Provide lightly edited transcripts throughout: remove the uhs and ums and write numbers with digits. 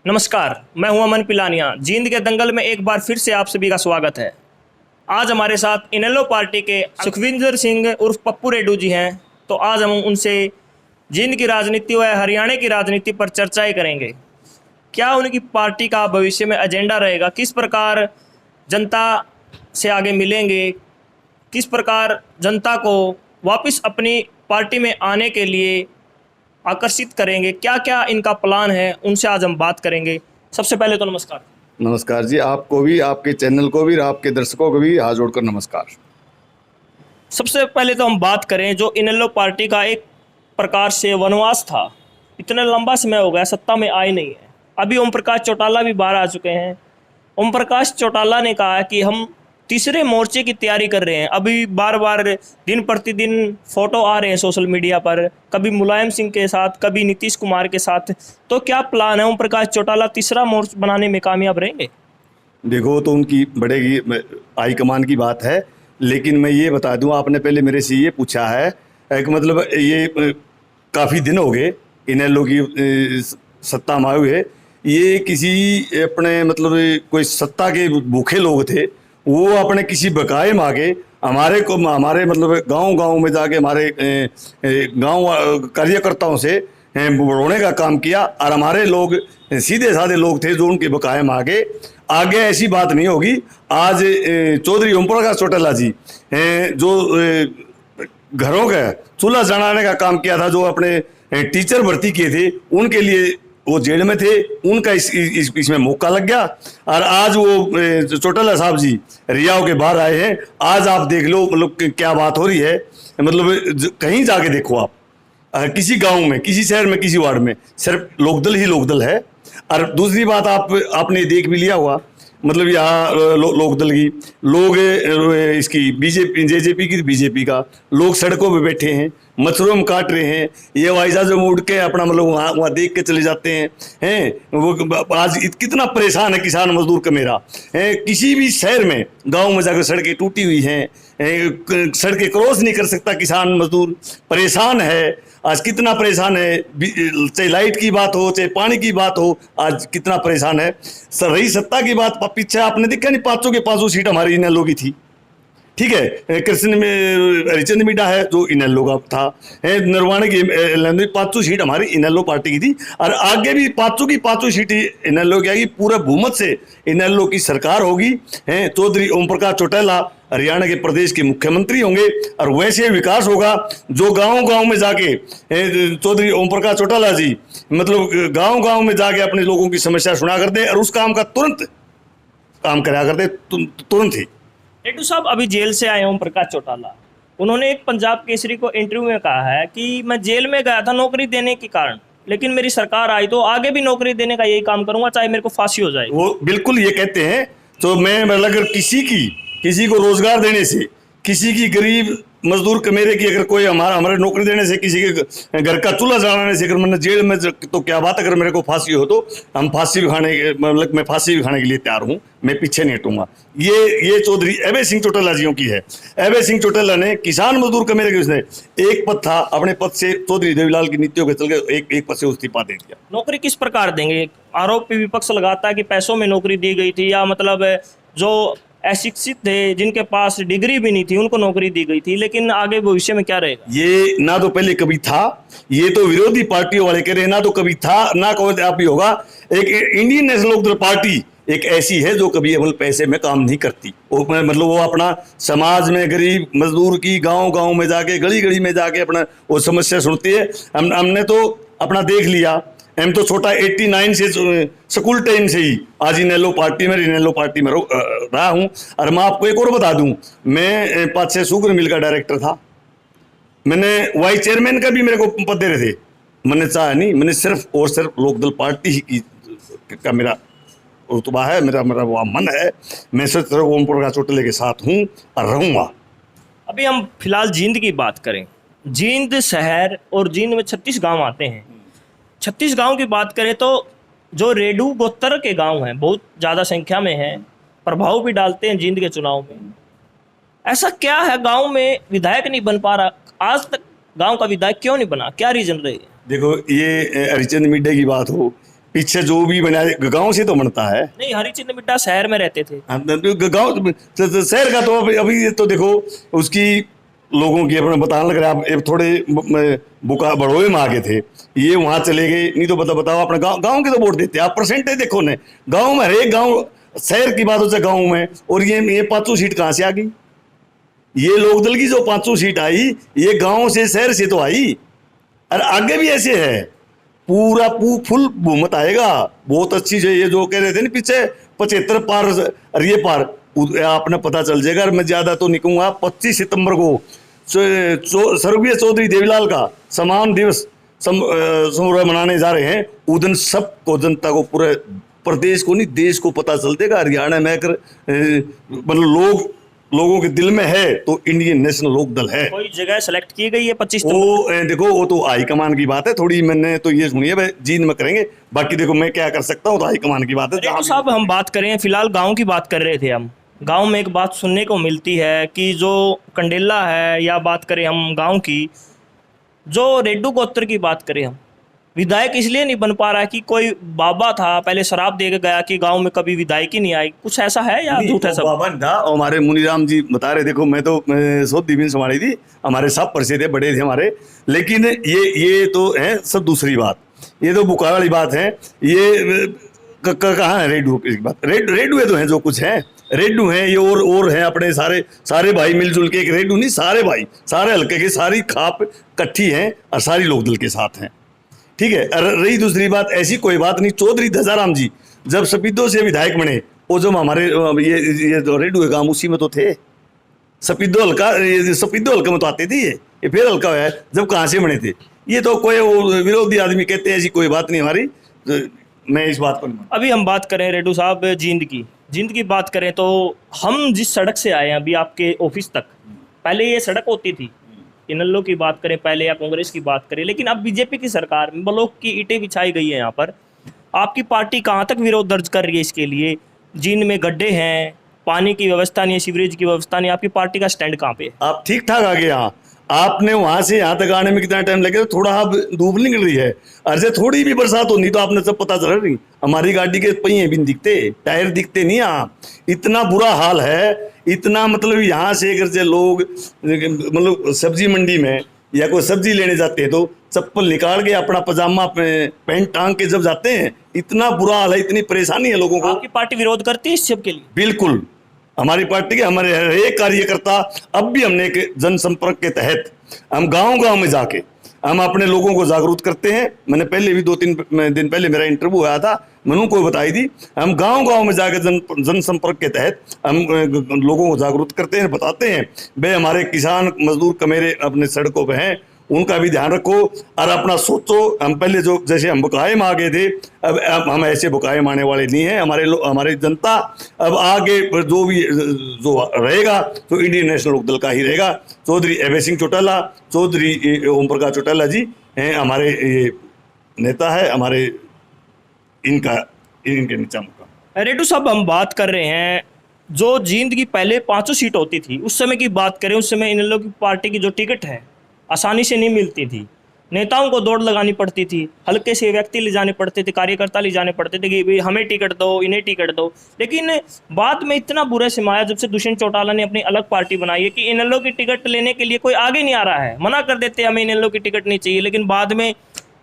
नमस्कार, मैं हूं अमन पिलानिया। जींद के दंगल में एक बार फिर से आप सभी का स्वागत है। आज हमारे साथ इनेलो पार्टी के सुखविंदर सिंह उर्फ पप्पू रेड्डू जी हैं। तो आज हम उनसे जींद की राजनीति व हरियाणा की राजनीति पर चर्चाएं करेंगे। क्या उनकी पार्टी का भविष्य में एजेंडा रहेगा, किस प्रकार जनता से आगे मिलेंगे, किस प्रकार जनता को वापस अपनी पार्टी में आने के लिए आकर्षित करेंगे, क्या क्या इनका प्लान है, उनसे आज हम बात करेंगे। सबसे पहले तो नमस्कार। नमस्कार जी, आपको भी, आपके चैनल को भी और आपके दर्शकों को भी हाथ जोड़कर नमस्कार। सबसे पहले तो हम बात करें, जो इनेलो पार्टी का एक प्रकार से वनवास था, इतना लंबा समय हो गया, सत्ता में आए नहीं है। अभी ओम प्रकाश चौटाला भी बाहर आ चुके हैं। ओम प्रकाश चौटाला ने कहा कि हम तीसरे मोर्चे की तैयारी कर रहे हैं। अभी बार बार दिन प्रतिदिन फोटो आ रहे हैं सोशल मीडिया पर, कभी मुलायम सिंह के साथ, कभी नीतीश कुमार के साथ। तो क्या प्लान है, ओम प्रकाश चौटाला तीसरा मोर्चा बनाने में कामयाब रहेंगे? देखो, तो उनकी बढ़ेगी हाईकमान की बात है, लेकिन मैं ये बता दूं, आपने पहले मेरे से ये पूछा है कि मतलब ये काफ़ी दिन हो गए इनेलो की सत्ता में आए हुए। ये किसी अपने मतलब कोई सत्ता के भूखे लोग थे, वो अपने किसी बकाए मांगे हमारे मतलब गांव में जाके हमारे गांव कार्यकर्ताओं से बढ़ोने का काम किया। और हमारे लोग सीधे साधे लोग थे जो उनके बकाए मांगे। आगे ऐसी बात नहीं होगी। आज चौधरी ओम प्रकाश चौटाला जी जो घरों का चूल्हा जलाने का काम किया था, जो अपने टीचर भर्ती किए थे, उनके लिए वो जेल में थे, उनका इसमें मौका लग गया। और आज वो चौटाला साहब जी रिया के बाहर आए हैं। आज आप देख लो मतलब क्या बात हो रही है। मतलब कहीं जाके देखो आप, किसी गांव में, किसी शहर में, किसी वार्ड में सिर्फ लोकदल ही लोकदल है। और दूसरी बात आपने देख भी लिया हुआ, मतलब यहाँ लोकदल की लोग, इसकी बीजेपी, जेजेपी की, बीजेपी का लोग सड़कों पे बैठे हैं, मशरूम काट रहे हैं। ये वाइजा जो उड़ के अपना मतलब वहाँ देख के चले जाते हैं वो आज कितना परेशान है किसान मजदूर का मेरा है। किसी भी शहर में, गांव में जाकर सड़कें टूटी हुई हैं, सड़कें क्रॉस नहीं कर सकता किसान मजदूर, परेशान है। आज कितना परेशान है, चाहे लाइट की बात हो, चाहे पानी की बात हो, आज कितना परेशान है। रही सत्ता की बात, पीछे आपने देखा नहीं, पांचों के पांचों सीट हमारी इनेलो की थी। ठीक है, कृष्ण में हरिचंद मीडा है जो इनेलो का था, निर्वाणी की पांचों सीट हमारी इनेलो पार्टी की थी। और आगे भी पांचों की पांचों सीट इनेलो की आएगी। पूरा बहुमत से इनेलो की सरकार होगी। चौधरी ओम प्रकाश चौटाला हरियाणा के प्रदेश के मुख्यमंत्री होंगे। और वैसे विकास होगा जो गांव में जाके चौधरी ओम प्रकाश चौटाला जी मतलब गांव में जाके अपने लोगों की समस्या सुना करते और उस काम का तुरंत काम करा करते, तुरंत ही। रेड्डू साहब अभी जेल से आए ओम प्रकाश चौटाला, उन्होंने एक पंजाब केसरी को इंटरव्यू में कहा है कि मैं जेल में गया था नौकरी देने के कारण, लेकिन मेरी सरकार आई तो आगे भी नौकरी देने का यही काम करूंगा, चाहे मेरे को फांसी हो जाए। वो बिल्कुल ये कहते हैं। तो मैं मतलब अगर किसी को रोजगार देने से, किसी की गरीब मजदूर कमेरे की अगर कोई हमारे नौकरी देने से, किसी के घर का चूल्हा जलाने से अगर मैंने जेल में, तो क्या बात, अगर मेरे को फांसी हो तो हम फांसी भी खाने, मतलब मैं फांसी भी खाने के लिए तैयार हूँ, मैं पीछे नहीं हटूंगा। ये चौधरी अभय सिंह चौटाला जियों की है। अभय सिंह चौटाला ने किसान मजदूर कमेरे के, उसने एक पद था, अपने पद से चौधरी देवीलाल की नीतियों के चल के एक पद से इस्तीफा दे दिया। नौकरी किस प्रकार देंगे? आरोप विपक्ष लगाता है कि पैसों में नौकरी दी गई थी, या मतलब जो अशिक्षित थे, जिनके पास डिग्री भी नहीं थी, उनको नौकरी दी गई थी। लेकिन आगे भविष्य में क्या रहेगा? ये ना तो पहले कभी था, ये तो विरोधी पार्टियों वाले कह रहे हैं, ना तो कभी था, ना कभी आप ही होगा। एक इंडियन नेशनल लोकदल पार्टी एक ऐसी है जो कभी मतलब पैसे में काम नहीं करती। वो मतलब वो अपना समाज में गरीब मजदूर की गांव में जाके, गली में जाके अपना वो समस्या सुनती है। हमने तो अपना देख लिया। हम तो छोटा 89 से स्कूल टाइम से ही आज इनेलो पार्टी में रहा हूँ। और मैं आपको एक और बता दूं, मैं 5-6 शुगर मिल का डायरेक्टर था। मैंने वाइस चेयरमैन का भी मेरे को पद दे रहे थे, मैंने चाहा नहीं। मैंने सिर्फ और सिर्फ लोकदल पार्टी ही का मेरा रुतबा है, मेरा वो मन है। मैं सिर्फ ओम प्रकाश चौटाला के साथ हूँ और रहूँगा। अभी हम फिलहाल जींद की बात करें। जींद शहर और जींद में 36 गांव आते हैं। 36 गांव की बात करें तो जो रेड्डू गोत्र के गांव हैं, बहुत ज़्यादा संख्या में हैं, प्रभाव भी डालते हैं जींद के चुनाव में। ऐसा क्या है गांव में विधायक नहीं बन पा रहा? आज तक गांव का विधायक क्यों नहीं बना? क्या रीजन रही है? देखो, ये हरिचंद मिड्डे की बात हो, पीछे जो भी बना गांव से तो बनता है। नहीं, हरिचंद मिड्डा शहर में रहते थे। गांव शहर का तो अभी तो देखो उसकी लोगों की अपने बताने लग रहा है। आप थोड़े बुका बड़ोए में आगे थे, ये वहां चले गए। नहीं तो बताओ अपने गांव के तो वोट देते। आप परसेंटेज देखो ने, गांव में हर एक गांव, शहर की बात होता है गांव में। और ये 5 सीट कहां से आ गई? ये लोकदल की जो 5 सीट आई, ये गांव से शहर से तो आई। और आगे भी ऐसे है, पूरा फुल बहुमत आएगा। बहुत अच्छी है। ये जो कह रहे थे ना पीछे 75 पार, और ये पार आपने पता चल जाएगा। मैं ज्यादा तो नहीं कहूंगा। 25 सितंबर को स्वर्गीय चौधरी देवीलाल का सम्मान दिवस समारोह मनाने जा रहे हैं। उस दिन सबको, जनता को, पूरे प्रदेश को नहीं देश को पता चल देगा हरियाणा में अगर मतलब लोगों के दिल में है तो इंडियन नेशनल लोकदल है। कोई जगह सेलेक्ट की गई है 25 वो देखो, वो तो हाईकमान की बात है। थोड़ी मैंने तो ये सुनी है भाई, जींद में करेंगे। बाकी देखो मैं क्या कर सकता हूँ, तो हाईकमान की बात है। रेड्डू साहब, हम बात करें फिलहाल गांव की बात कर रहे थे हम। गांव में एक बात सुनने को मिलती है कि जो कंडेला है, या बात करें हम गांव की, जो रेड्डू गोत्र की बात करें हम, विधायक इसलिए नहीं बन पा रहा है कि कोई बाबा था पहले शराब दे के गया कि गांव में कभी विधायक ही नहीं आई। कुछ ऐसा है या झूठ है सब? बाबा था। और हमारे मुनीराम जी बता रहे, देखो मैं तो सोदी भी संभाली थी, हमारे सब परिचय थे, बड़े थे हमारे। लेकिन ये तो है सब दूसरी बात। ये तो बुका वाली बात है। ये कहाँ है रेडू की बात? रेडू तो है जो कुछ है, रेडू है ये। और है अपने सारे भाई मिलजुल के। एक रेडू नहीं, सारे भाई, सारे हल्के के, सारी खाप इकट्ठी है और सारी लोकदल के साथ हैं। ठीक है। रही दूसरी बात, ऐसी कोई बात नहीं। चौधरी दसाराम जी जब सपीदो से विधायक बने, वो जब हमारे ये जो रेडू के काम उसी में तो थे। सपीदो हल्का में तो आते थे। ये फिर हल्का है जब कहाँ से बने थे। ये तो कोई विरोधी आदमी कहते हैं, ऐसी कोई बात नहीं हमारी। मैं इस बात को नहीं। अभी हम बात करें रेड्डू साहब जींद की बात करें तो हम जिस सड़क से आए हैं अभी आपके ऑफिस तक, पहले ये सड़क होती थी। इनेलो की बात करें पहले या कांग्रेस की बात करें, लेकिन अब बीजेपी की सरकार में ब्लॉक की ईंटें बिछाई गई है यहाँ पर। आपकी पार्टी कहाँ तक विरोध दर्ज कर रही है इसके लिए? जींद में गड्ढे हैं, पानी की व्यवस्था नहीं है, सीवरेज की व्यवस्था नहीं। आपकी पार्टी का स्टैंड कहाँ पे है? आप ठीक ठाक आ गए। यहाँ आपने वहां से यहाँ तक आने में कितना टाइम लगेगा? थोड़ा अब धूप निकल रही है, अरे थोड़ी भी बरसात होनी तो आपने सब पता चल रही। हमारी गाड़ी के पहिए भी दिखते, टायर दिखते नहीं। यहाँ इतना बुरा हाल है। इतना मतलब यहाँ से अगर से लोग मतलब सब्जी मंडी में या कोई सब्जी लेने जाते हैं तो चप्पल निकाल के अपना पजामा पैंट टांग के जब जाते हैं, इतना बुरा हाल है, इतनी परेशानी है लोगों को। आपकी पार्टी विरोध करती है इस सब के लिए? बिल्कुल। हमारी पार्टी के हमारे हर एक कार्यकर्ता, अब भी हमने एक जनसंपर्क के तहत हम गांव में जाके हम अपने लोगों को जागरूक करते हैं। मैंने पहले भी 2-3 दिन पहले मेरा इंटरव्यू आया था, मैंने उनको बताई थी। हम गांव में जाकर जनसंपर्क के तहत हम लोगों को जागरूक करते हैं, बताते हैं भाई हमारे किसान मजदूर कमेरे अपने सड़कों पे हैं, उनका भी ध्यान रखो और अपना सोचो। हम पहले जो जैसे हम बुकाए में आ गए थे, अब हम ऐसे बुकाए मारने वाले नहीं हैं। हमारी जनता अब आगे जो रहेगा तो इंडियन नेशनल लोकदल का ही रहेगा। चौधरी अभय सिंह चौटाला, चौधरी ओम प्रकाश चौटाला जी हैं हमारे ये नेता है, हमारे इनके नीचा मुका। रेड्डू साहब, हम बात कर रहे हैं जो जींद की पहले 5 सीट होती थी, उस समय की बात करें, उस समय इन लोगों की पार्टी की जो टिकट है आसानी से नहीं मिलती थी। नेताओं को दौड़ लगानी पड़ती थी, हल्के से व्यक्ति ले जाने पड़ते थे, कार्यकर्ता ले जाने पड़ते थे कि भाई हमें टिकट दो, इन्हें टिकट दो। लेकिन बाद में इतना बुरा समाया जब से दुष्यंत चौटाला ने अपनी अलग पार्टी बनाई है कि इन लोगों की टिकट लेने के लिए कोई आगे नहीं आ रहा है। मना कर देते हैं हमें इन लोगों की टिकट नहीं चाहिए, लेकिन बाद में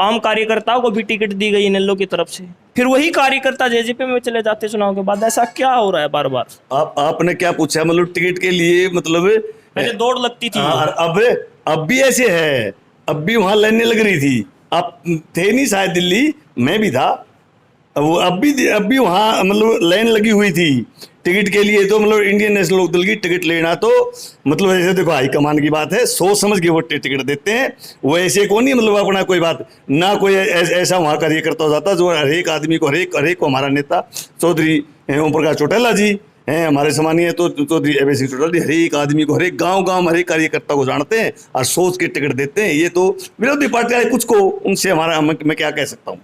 आम कार्यकर्ताओं को भी टिकट दी गई इन लोगों की तरफ से। फिर वही कार्यकर्ता जेजेपी में चले जाते चुनाव के बाद। ऐसा क्या हो रहा है बार बार? आपने क्या पूछा? मतलब टिकट के लिए मतलब पहले दौड़ लगती थी। अब भी ऐसे है। अब भी वहां लाइनें लग रही थी। आप थे नहीं शायद दिल्ली, मैं भी था। अब भी वहां मतलब लाइन लगी हुई थी टिकट के लिए। तो मतलब इंडियन नेशनल लोकदल की टिकट लेना तो मतलब ऐसे देखो हाईकमान की बात है, सोच समझ के वो टिकट देते हैं। वो ऐसे को नहीं मतलब अपना कोई बात ना, कोई ऐसा वहाँ कार्यकर्ता हो जाता जो हर एक आदमी को हर एक को हमारा नेता चौधरी ओम प्रकाश चौटाला जी हैं हमारे समानीय, तो चौधरी अभय सिंह चौटाला जी हर एक आदमी को, हर एक गांव हर एक कार्यकर्ता को जानते हैं और सोच के टिकट देते हैं। ये तो विरोधी पार्टी वाले कुछ को, उनसे हमारा मैं क्या कह सकता हूँ।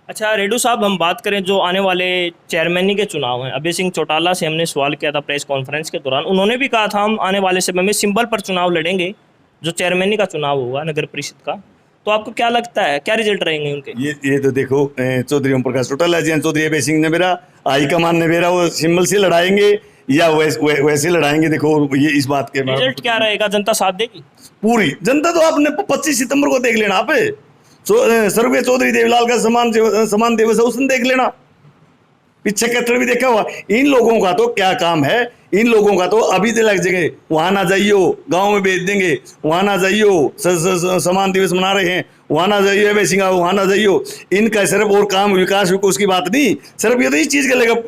अच्छा रेड्डू साहब, हम बात करें जो आने वाले चेयरमैनी के चुनाव हैं, अभय सिंह चौटाला से हमने सवाल किया था प्रेस कॉन्फ्रेंस के दौरान। उन्होंने भी कहा था हम आने वाले समय में सिंबल पर चुनाव लड़ेंगे, जो चेयरमैनी का चुनाव होगा नगर परिषद का। तो आपको क्या लगता है क्या रिजल्ट रहेंगे उनके? ये तो देखो, चौधरी ओम प्रकाश चौटाला जी हैं, चौधरी अभय सिंह ने मेरा, हाईकमान ने मेरा, वो सिंबल से लड़ाएंगे या वैसे लड़ाएंगे? देखो ये इस बात के रिजल्ट क्या रहेगा, जनता साथ देगी? पूरी जनता तो आपने 25 सितंबर को देख लेना, आप सर्वे चौधरी देवीलाल का समान दिवस है, उसने देख लेना, पीछे कत्ल भी देखा हुआ। इन लोगों का तो क्या काम है, इन लोगों का तो अभी से लग जगह वहां ना जाइयो, गांव में भेज देंगे, वहां ना जाइयो, समान दिवस मना रहे हैं, वहां ना जाइयो, वैसे वहां ना जाइयो। इनका सिर्फ और काम विकास की बात नहीं, सिर्फ ये तो इस चीज के लेकर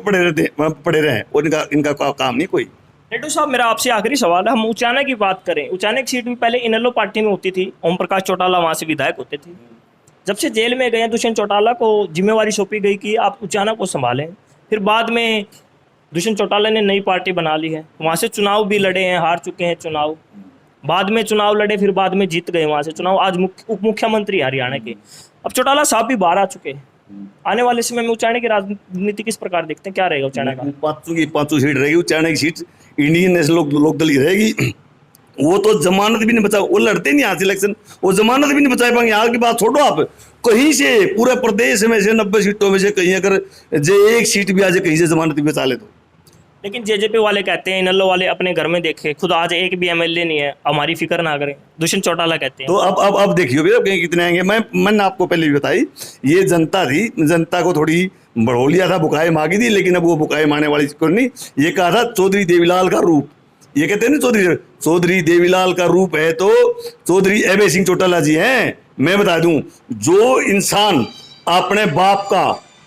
पड़े रहे, और इनका काम नहीं कोई। रेड्डू साहब, मेरा आपसे आखिरी सवाल है, हम उचाना की बात करें, उचाना की सीट भी पहले इनेलो पार्टी में होती थी, ओम प्रकाश चौटाला वहां से विधायक होते थे। जब से जेल में गए दुष्यंत चौटाला को जिम्मेवारी सौंपी गई कि आप उचाना को संभालें, फिर बाद में दुष्यंत चौटाला ने नई पार्टी बना ली है, वहाँ से चुनाव भी लड़े हैं, हार चुके हैं चुनाव, बाद में चुनाव लड़े, फिर बाद में जीत गए वहाँ से चुनाव, आज उप मुख्यमंत्री हरियाणा के। अब चौटाला साहब भी बाहर आ चुके हैं, आने वाले समय में उचाना की राजनीति किस प्रकार देखते हैं, क्या रहेगा उचाना का? पांचों सीट रहेगी, उचाना की सीट इंडियन नेशनल लोकदल की रहेगी। वो तो जमानत भी नहीं बचा, वो लड़ते नहीं यहाँ से इलेक्शन, वो जमानत भी नहीं बचा पाएंगे। यहाँ की बात छोड़ो आप, कहीं से पूरे प्रदेश में से 90 सीटों में से कहीं अगर जे एक सीट भी आज कहीं से जमानत भी बचा ले तो। लेकिन जेजेपी वाले कहते हैं, इनेलो वाले अपने घर में देखे, खुद आज एक भी एमएलए नहीं है, हमारी फिक्र ना करें, दुष्यंत चौटाला कहते हैं। तो अब देखियो भैया कहीं कितने आएंगे। मैंने आपको पहले भी बताई, ये जनता थी, जनता को थोड़ी बढ़ो लिया था, बुकाए मांगी थी, लेकिन अब वो बुकाए मारने वाली को नहीं। ये कहा था चौधरी देवीलाल का रूप, ये कहते हैं ना चौधरी देवीलाल का रूप है तो चौधरी अभय सिंह चौटाला जी हैं। मैं बता दूं, जो इंसान अपने बाप का,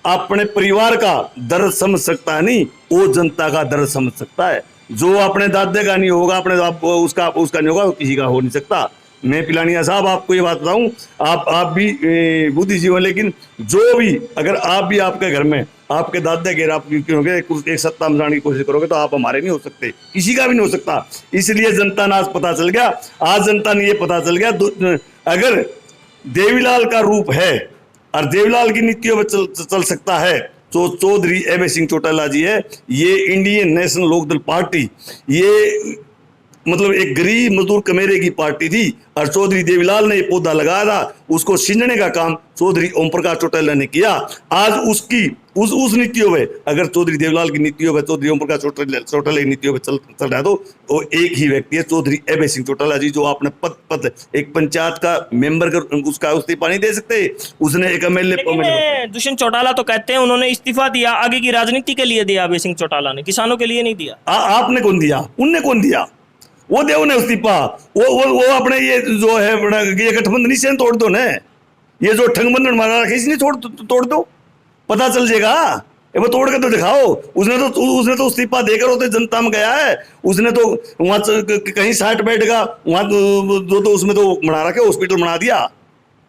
अपने परिवार का दर्द समझ सकता है नहीं, वो जनता का दर्द समझ सकता है। जो अपने दादे का नहीं होगा, अपने उसका नहीं होगा, किसी का हो नहीं सकता। मैं पिलानिया साहब आपको ये बात बताऊं, आप भी बुद्धिजीवी, लेकिन जो भी, अगर आप भी आपके घर में आपके दादा के आप एक सत्ता में जाने की कोशिश करोगे तो आप हमारे नहीं हो सकते, किसी का भी नहीं हो सकता। इसलिए जनता ने आज पता चल गया, आज जनता ने ये पता चल गया, अगर देवीलाल का रूप है और देवीलाल की नीतियों में चल सकता है तो चौधरी अभय सिंह चौटाला जी है। ये इंडियन नेशनल लोकदल पार्टी, ये मतलब एक गरीब मजदूर कमेरे की पार्टी थी, और चौधरी देवीलाल ने पौधा लगाया था, उसको सींचने का काम चौधरी ओम प्रकाश चौटाला ने किया। आज उसकी उस नीतियों में, अगर चौधरी देवीलाल की नीतियों में, चौधरी ओम प्रकाश चौटाला की नीतियों में चल रहा है तो वो एक ही व्यक्ति है, चौधरी अभय सिंह चौटाला जी, जो अपने पद एक पंचायत का मेंबर कर उसका इस्तीफा नहीं दे सकते, उसने एक एमएलए। दुष्यंत चौटाला तो कहते हैं उन्होंने इस्तीफा दिया आगे की राजनीति के लिए दिया, अभय सिंह चौटाला ने किसानों के लिए नहीं दिया। आपने कौन दिया, उनने कौन दिया? वो दे उन्हें इस्तीफा, वो अपने ये जो है ये गठबंधन से तोड़ दो ना, ये जो ठंगबंधन मारा रखे इसलिए तोड़ दो, पता चल जाएगा। वो तोड़ के तो दिखाओ। उसने तो इस्तीफा देकर होते जनता में गया है, उसने तो वहां कहीं 60 बेड का वहां तो उसमें तो बना रखे, हॉस्पिटल बना दिया,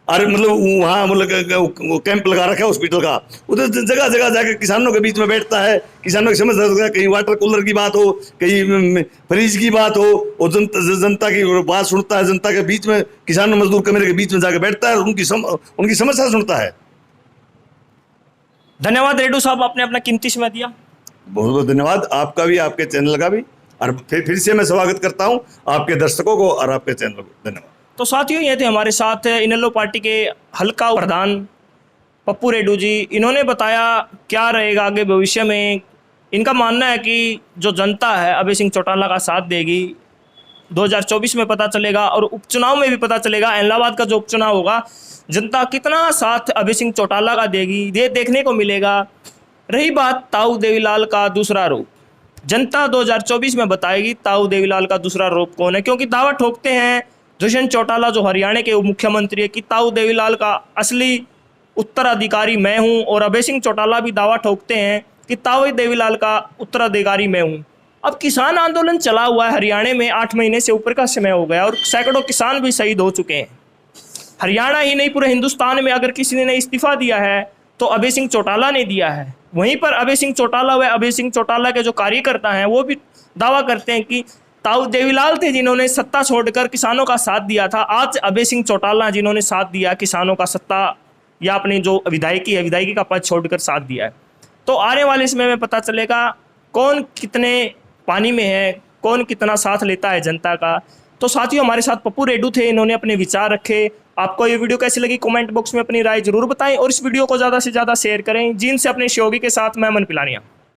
अरे मतलब वहाँ मतलब कैंप लगा रखा है हॉस्पिटल का, उधर जगह जगह जाकर किसानों के बीच में बैठता है, किसानों की समस्या है, कहीं वाटर कूलर की बात हो, कहीं फ्रिज की बात हो, और जनता की बात सुनता है, जनता के बीच में, किसान मजदूर कमेरे के बीच में जाकर बैठता है, उनकी समस्या सुनता है। धन्यवाद रेड्डू साहब, आपने अपना कीमती समय दिया। बहुत बहुत धन्यवाद आपका भी, आपके चैनल का भी, और फिर से मैं स्वागत करता हूँ आपके दर्शकों को और आपके चैनल को। धन्यवाद। तो साथियों, ये थे हमारे साथ इनेलो पार्टी के हल्का प्रधान पप्पू रेड्डू जी। इन्होंने बताया क्या रहेगा आगे भविष्य में। इनका मानना है कि जो जनता है अभय सिंह चौटाला का साथ देगी, 2024 में पता चलेगा, और उपचुनाव में भी पता चलेगा। इलाहाबाद का जो उपचुनाव होगा, जनता कितना साथ अभय सिंह चौटाला का देगी, ये देखने को मिलेगा। रही बात ताऊ देवीलाल का दूसरा रूप, जनता 2024 में बताएगी ताऊ देवीलाल का दूसरा रूप कौन है, क्योंकि दावा ठोकते हैं दुष्यंत चौटाला जो हरियाणा के उप मुख्यमंत्री है कि ताऊ देवीलाल का असली उत्तराधिकारी मैं हूं, और अभय सिंह चौटाला भी दावा ठोकते हैं कि ताऊ देवीलाल का उत्तराधिकारी मैं हूं। अब किसान आंदोलन चला हुआ है हरियाणा में, 8 महीने से ऊपर का समय हो गया और सैकड़ों किसान भी शहीद हो चुके हैं। हरियाणा ही नहीं, पूरे हिंदुस्तान में अगर किसी ने इस्तीफा दिया है तो अभय सिंह चौटाला ने दिया है। वहीं पर अभय सिंह चौटाला व अभय सिंह चौटाला के जो कार्यकर्ता हैं वो भी दावा करते हैं कि ताऊ देवीलाल थे जिन्होंने सत्ता छोड़कर किसानों का साथ दिया था, आज अभय सिंह चौटाला जिन्होंने साथ दिया किसानों का, सत्ता या अपनी जो विधायकी है, विधायकी का पद छोड़कर साथ दिया है। तो आने वाले समय में पता चलेगा कौन कितने पानी में है, कौन कितना साथ लेता है जनता का। तो साथियों, हमारे साथ पप्पू रेड्डू थे, इन्होंने अपने विचार रखे आपको ये वीडियो कैसी लगी कमेंट बॉक्स में अपनी राय जरूर बताएं और इस वीडियो को ज़्यादा से ज़्यादा शेयर करें। जींद से अपने सहयोगी के साथ मैं अमन पिलानिया।